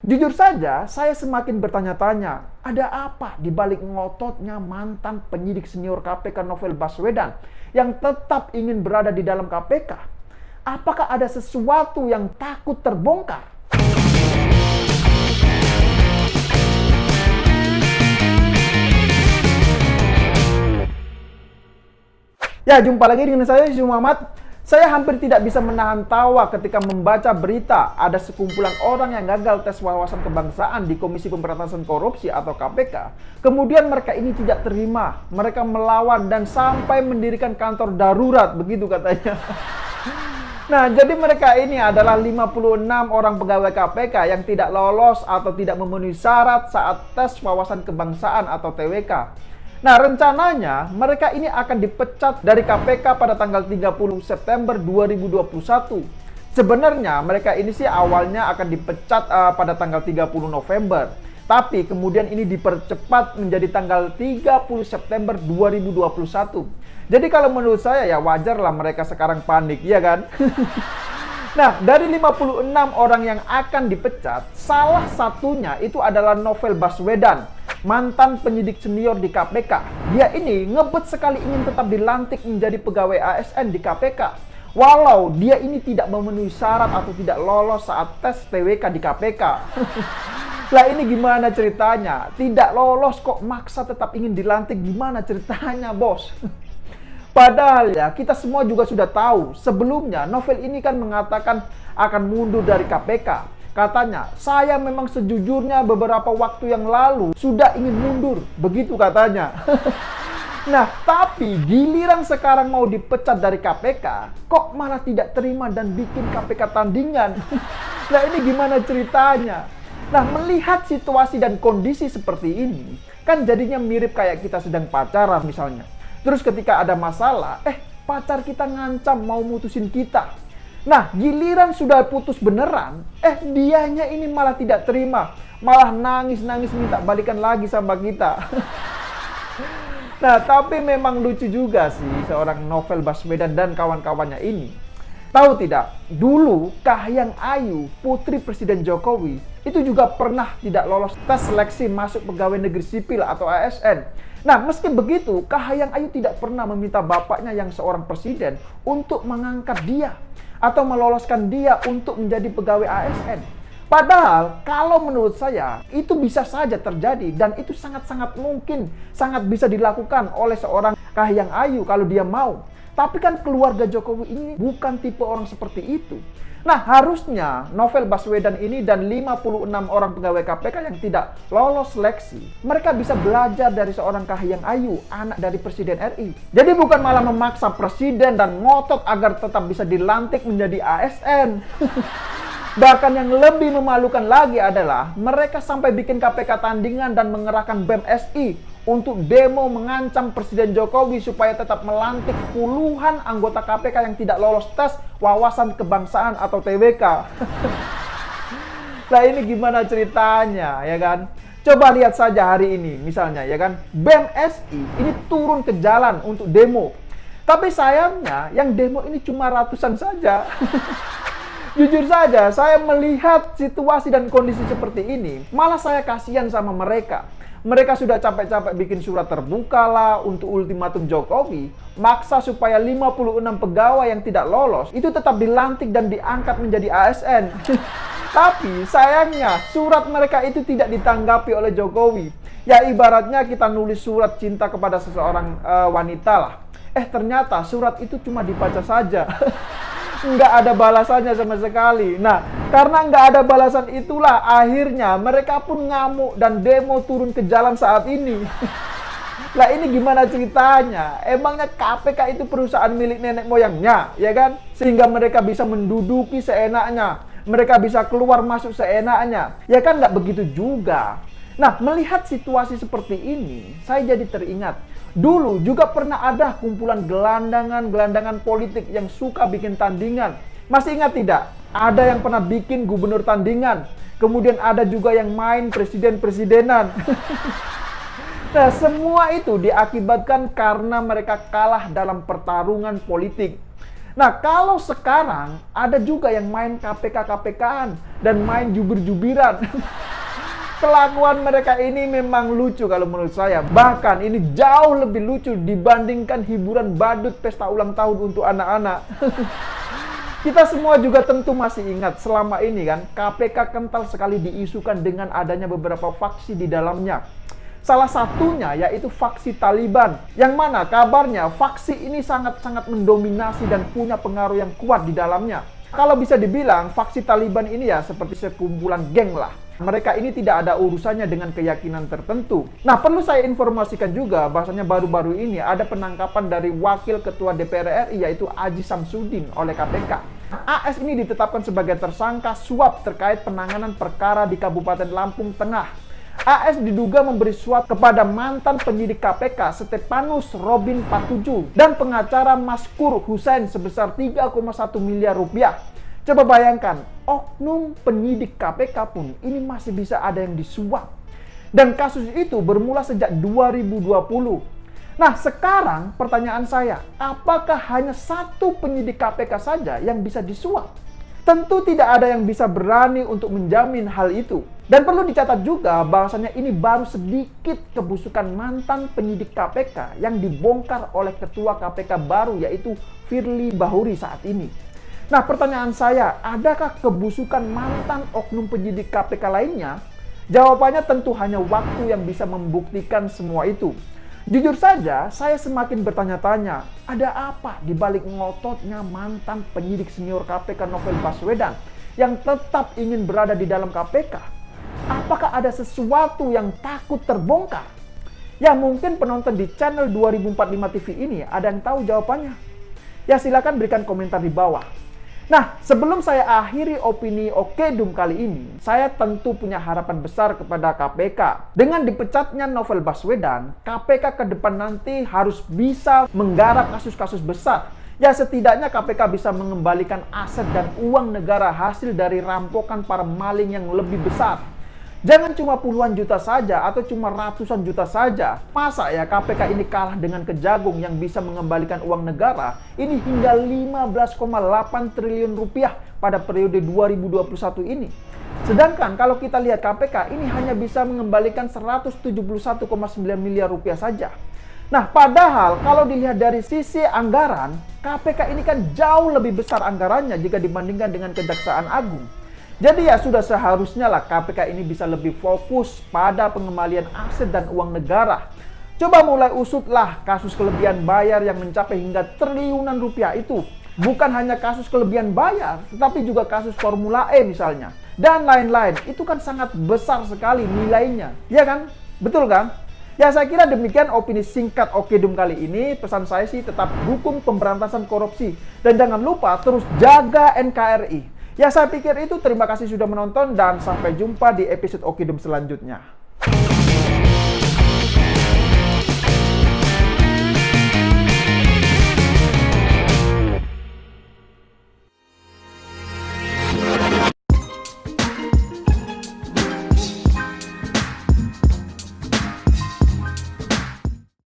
Jujur saja, saya semakin bertanya-tanya, ada apa di balik ngototnya mantan penyidik senior KPK Novel Baswedan yang tetap ingin berada di dalam KPK? Apakah ada sesuatu yang takut terbongkar? Ya, jumpa lagi dengan saya, Yusuf Muhammad. Saya hampir tidak bisa menahan tawa ketika membaca berita ada sekumpulan orang yang gagal tes wawasan kebangsaan di Komisi Pemberantasan Korupsi atau KPK. Kemudian mereka ini tidak terima, mereka melawan dan sampai mendirikan kantor darurat, begitu katanya. Nah, jadi mereka ini adalah 56 orang pegawai KPK yang tidak lolos atau tidak memenuhi syarat saat tes wawasan kebangsaan atau TWK. Nah, rencananya mereka ini akan dipecat dari KPK pada tanggal 30 September 2021. Sebenarnya mereka ini sih awalnya akan dipecat pada tanggal 30 November. Tapi kemudian ini dipercepat menjadi tanggal 30 September 2021. Jadi kalau menurut saya ya wajar lah mereka sekarang panik, ya kan? Nah, dari 56 orang yang akan dipecat, salah satunya itu adalah Novel Baswedan, mantan penyidik senior di KPK. Dia ini ngebet sekali ingin tetap dilantik menjadi pegawai ASN di KPK. Walau dia ini tidak memenuhi syarat atau tidak lolos saat tes TWK di KPK. Lah ini gimana ceritanya? Tidak lolos kok maksa tetap ingin dilantik, gimana ceritanya, bos? Padahal ya kita semua juga sudah tahu sebelumnya Novel ini kan mengatakan akan mundur dari KPK. Katanya, saya memang sejujurnya beberapa waktu yang lalu sudah ingin mundur, begitu katanya. Nah, tapi giliran sekarang mau dipecat dari KPK, kok malah tidak terima dan bikin KPK tandingan. Nah, ini gimana ceritanya? Nah, melihat situasi dan kondisi seperti ini, kan jadinya mirip kayak kita sedang pacaran misalnya. Terus ketika ada masalah, pacar kita ngancam mau mutusin kita. Nah, giliran sudah putus beneran, dianya ini malah tidak terima. Malah nangis-nangis minta balikan lagi sama kita. Nah, tapi memang lucu juga sih seorang Novel Baswedan dan kawan-kawannya ini. Tahu tidak, dulu Kahiyang Ayu, putri Presiden Jokowi, itu juga pernah tidak lolos tes seleksi masuk pegawai negeri sipil atau ASN. Nah, meski begitu, Kahiyang Ayu tidak pernah meminta bapaknya yang seorang presiden untuk mengangkat dia atau meloloskan dia untuk menjadi pegawai ASN. Padahal, kalau menurut saya, itu bisa saja terjadi dan itu sangat-sangat mungkin, sangat bisa dilakukan oleh seorang Kahiyang Ayu kalau dia mau. Tapi kan keluarga Jokowi ini bukan tipe orang seperti itu. Nah, harusnya Novel Baswedan ini dan 56 orang pegawai KPK yang tidak lolos seleksi, mereka bisa belajar dari seorang Kahiyang Ayu, anak dari Presiden RI. Jadi bukan malah memaksa presiden dan ngotot agar tetap bisa dilantik menjadi ASN. Bahkan yang lebih memalukan lagi adalah mereka sampai bikin KPK tandingan dan mengerahkan BEM SI untuk demo mengancam Presiden Jokowi supaya tetap melantik puluhan anggota KPK yang tidak lolos tes wawasan kebangsaan atau TWK. Nah, ini gimana ceritanya, ya kan? Coba lihat saja hari ini misalnya, ya kan? BEM SI ini turun ke jalan untuk demo. Tapi sayangnya yang demo ini cuma ratusan saja. Jujur saja, saya melihat situasi dan kondisi seperti ini, malah saya kasihan sama mereka. Mereka sudah capek-capek bikin surat terbuka lah untuk ultimatum Jokowi, maksa supaya 56 pegawai yang tidak lolos itu tetap dilantik dan diangkat menjadi ASN. Tapi sayangnya surat mereka itu tidak ditanggapi oleh Jokowi. Ya ibaratnya kita nulis surat cinta kepada seseorang wanita lah. Ternyata surat itu cuma dibaca saja. Nggak ada balasannya sama sekali. Nah, karena nggak ada balasan itulah akhirnya mereka pun ngamuk dan demo turun ke jalan saat ini. Lah ini gimana ceritanya? Emangnya KPK itu perusahaan milik nenek moyangnya, ya kan? Sehingga mereka bisa menduduki seenaknya, mereka bisa keluar masuk seenaknya. Ya kan nggak begitu juga. Nah, melihat situasi seperti ini, saya jadi teringat. Dulu juga pernah ada kumpulan gelandangan politik yang suka bikin tandingan. Masih ingat tidak? Ada yang pernah bikin gubernur tandingan. Kemudian ada juga yang main presiden-presidenan. Nah, semua itu diakibatkan karena mereka kalah dalam pertarungan politik. Nah, kalau sekarang ada juga yang main KPK-KPK-an dan main jubir-jubiran. Kelakuan mereka ini memang lucu kalau menurut saya. Bahkan ini jauh lebih lucu dibandingkan hiburan badut pesta ulang tahun untuk anak-anak. Kita semua juga tentu masih ingat selama ini kan KPK kental sekali diisukan dengan adanya beberapa faksi di dalamnya. Salah satunya yaitu faksi Taliban, yang mana kabarnya faksi ini sangat-sangat mendominasi dan punya pengaruh yang kuat di dalamnya. Kalau bisa dibilang faksi Taliban ini ya seperti sekumpulan geng lah. Mereka ini tidak ada urusannya dengan keyakinan tertentu. Nah, perlu saya informasikan juga bahwasanya baru-baru ini ada penangkapan dari Wakil Ketua DPR RI yaitu Aji Samsudin oleh KPK. AS ini ditetapkan sebagai tersangka suap terkait penanganan perkara di Kabupaten Lampung Tengah. AS diduga memberi suap kepada mantan penyidik KPK Stepanus Robin Patuju dan pengacara Maskur Hussein sebesar 3,1 miliar rupiah. Coba bayangkan, oknum penyidik KPK pun ini masih bisa ada yang disuap. Dan kasus itu bermula sejak 2020. Nah, sekarang pertanyaan saya, apakah hanya satu penyidik KPK saja yang bisa disuap? Tentu tidak ada yang bisa berani untuk menjamin hal itu. Dan perlu dicatat juga bahwasanya ini baru sedikit kebusukan mantan penyidik KPK yang dibongkar oleh ketua KPK baru yaitu Firly Bahuri saat ini. Nah, pertanyaan saya, adakah kebusukan mantan oknum penyidik KPK lainnya? Jawabannya tentu hanya waktu yang bisa membuktikan semua itu. Jujur saja, saya semakin bertanya-tanya, ada apa di balik ngototnya mantan penyidik senior KPK Novel Baswedan yang tetap ingin berada di dalam KPK? Apakah ada sesuatu yang takut terbongkar? Ya, mungkin penonton di channel 2045 TV ini ada yang tahu jawabannya. Ya, silakan berikan komentar di bawah. Nah, sebelum saya akhiri opini Okedum kali ini, saya tentu punya harapan besar kepada KPK. Dengan dipecatnya Novel Baswedan, KPK ke depan nanti harus bisa menggarap kasus-kasus besar. Ya, setidaknya KPK bisa mengembalikan aset dan uang negara hasil dari rampokan para maling yang lebih besar. Jangan cuma puluhan juta saja atau cuma ratusan juta saja. Masa ya KPK ini kalah dengan Kejagung yang bisa mengembalikan uang negara ini hingga 15,8 triliun rupiah pada periode 2021 ini. Sedangkan kalau kita lihat KPK ini hanya bisa mengembalikan 171,9 miliar rupiah saja. Nah, padahal kalau dilihat dari sisi anggaran, KPK ini kan jauh lebih besar anggarannya jika dibandingkan dengan Kejaksaan Agung. Jadi ya sudah seharusnya lah KPK ini bisa lebih fokus pada pengembalian aset dan uang negara. Coba mulai usutlah kasus kelebihan bayar yang mencapai hingga triliunan rupiah itu. Bukan hanya kasus kelebihan bayar, tetapi juga kasus Formula E misalnya. Dan lain-lain, itu kan sangat besar sekali nilainya. Ya kan? Betul kan? Ya, saya kira demikian opini singkat Okedum kali ini. Pesan saya sih tetap dukung pemberantasan korupsi. Dan jangan lupa terus jaga NKRI. Ya, saya pikir itu. Terima kasih sudah menonton dan sampai jumpa di episode Okedum selanjutnya.